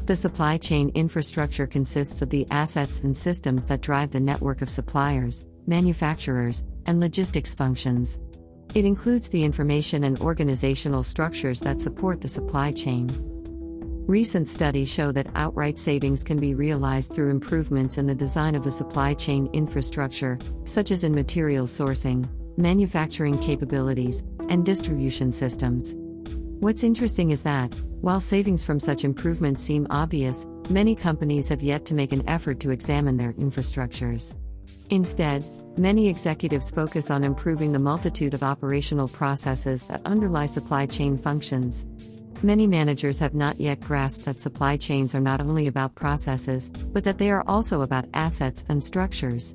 The supply chain infrastructure consists of the assets and systems that drive the network of suppliers, manufacturers, and logistics functions. It includes the information and organizational structures that support the supply chain. Recent studies show that outright savings can be realized through improvements in the design of the supply chain infrastructure, such as in materials sourcing, manufacturing capabilities, and distribution systems. What's interesting is that, while savings from such improvements seem obvious, many companies have yet to make an effort to examine their infrastructures. Instead, many executives focus on improving the multitude of operational processes that underlie supply chain functions. Many managers have not yet grasped that supply chains are not only about processes, but that they are also about assets and structures.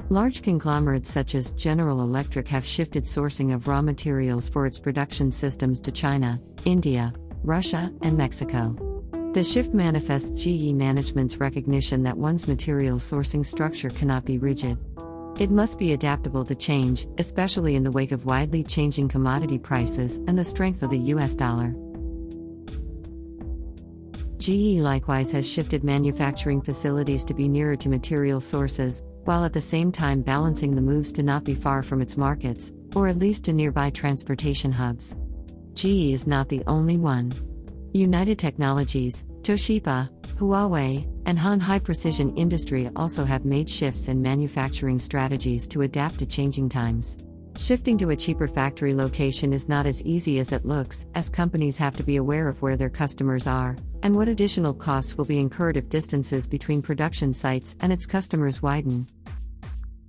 Large conglomerates such as General Electric have shifted sourcing of raw materials for its production systems to China, India, Russia, and Mexico. The shift manifests GE management's recognition that one's material sourcing structure cannot be rigid. It must be adaptable to change, especially in the wake of widely changing commodity prices and the strength of the US dollar. GE likewise has shifted manufacturing facilities to be nearer to material sources, while at the same time balancing the moves to not be far from its markets, or at least to nearby transportation hubs. GE is not the only one. United Technologies, Toshiba, Huawei, and Han High Precision Industry also have made shifts in manufacturing strategies to adapt to changing times. Shifting to a cheaper factory location is not as easy as it looks, as companies have to be aware of where their customers are, and what additional costs will be incurred if distances between production sites and its customers widen.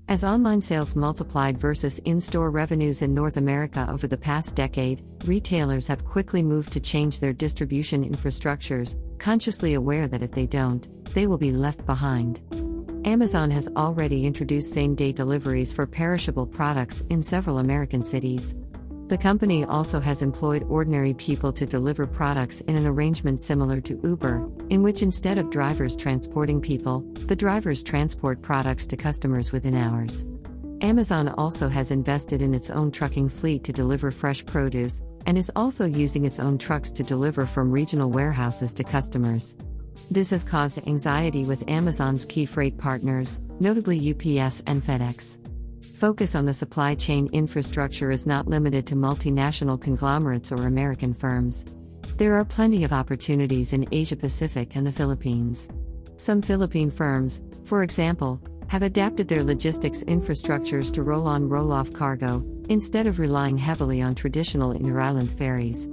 As online sales multiplied versus in-store revenues in North America over the past decade, retailers have quickly moved to change their distribution infrastructures, consciously aware that if they don't, they will be left behind. Amazon has already introduced same-day deliveries for perishable products in several American cities. The company also has employed ordinary people to deliver products in an arrangement similar to Uber, in which instead of drivers transporting people, the drivers transport products to customers within hours. Amazon also has invested in its own trucking fleet to deliver fresh produce, and is also using its own trucks to deliver from regional warehouses to customers. This has caused anxiety with Amazon's key freight partners, notably UPS and FedEx. Focus on the supply chain infrastructure is not limited to multinational conglomerates or American firms. There are plenty of opportunities in Asia-Pacific and the Philippines. Some Philippine firms, for example, have adapted their logistics infrastructures to roll-on roll-off cargo, instead of relying heavily on traditional inter-island ferries.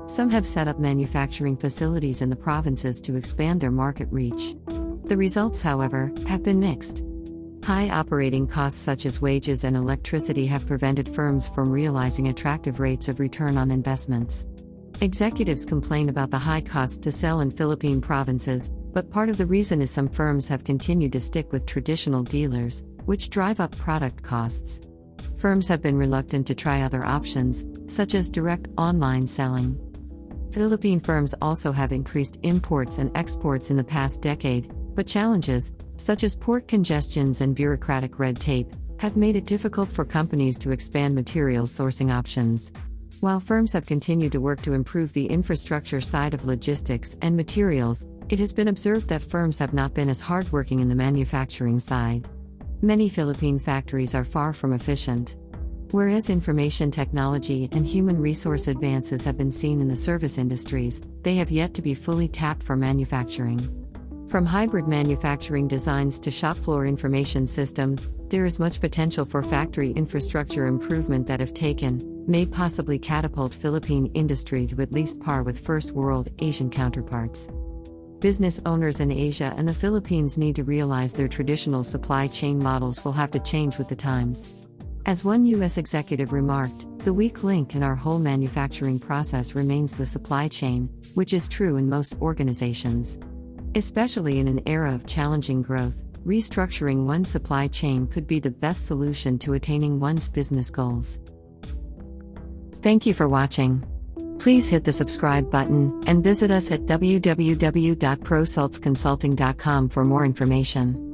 Some have set up manufacturing facilities in the provinces to expand their market reach. The results, however, have been mixed. High operating costs such as wages and electricity have prevented firms from realizing attractive rates of return on investments. Executives complain about the high costs to sell in Philippine provinces, but part of the reason is some firms have continued to stick with traditional dealers, which drive up product costs. Firms have been reluctant to try other options, such as direct online selling. Philippine firms also have increased imports and exports in the past decade, but challenges, such as port congestions and bureaucratic red tape, have made it difficult for companies to expand materials sourcing options. While firms have continued to work to improve the infrastructure side of logistics and materials, it has been observed that firms have not been as hardworking in the manufacturing side. Many Philippine factories are far from efficient. Whereas information technology and human resource advances have been seen in the service industries, they have yet to be fully tapped for manufacturing. From hybrid manufacturing designs to shop floor information systems, there is much potential for factory infrastructure improvement that, if taken, may possibly catapult Philippine industry to at least par with first-world Asian counterparts. Business owners in Asia and the Philippines need to realize their traditional supply chain models will have to change with the times. As one U.S. executive remarked, the weak link in our whole manufacturing process remains the supply chain, which is true in most organizations. Especially in an era of challenging growth, restructuring one's supply chain could be the best solution to attaining one's business goals. Thank you for watching. Please hit the subscribe button and visit us at www.prosultsconsulting.com for more information.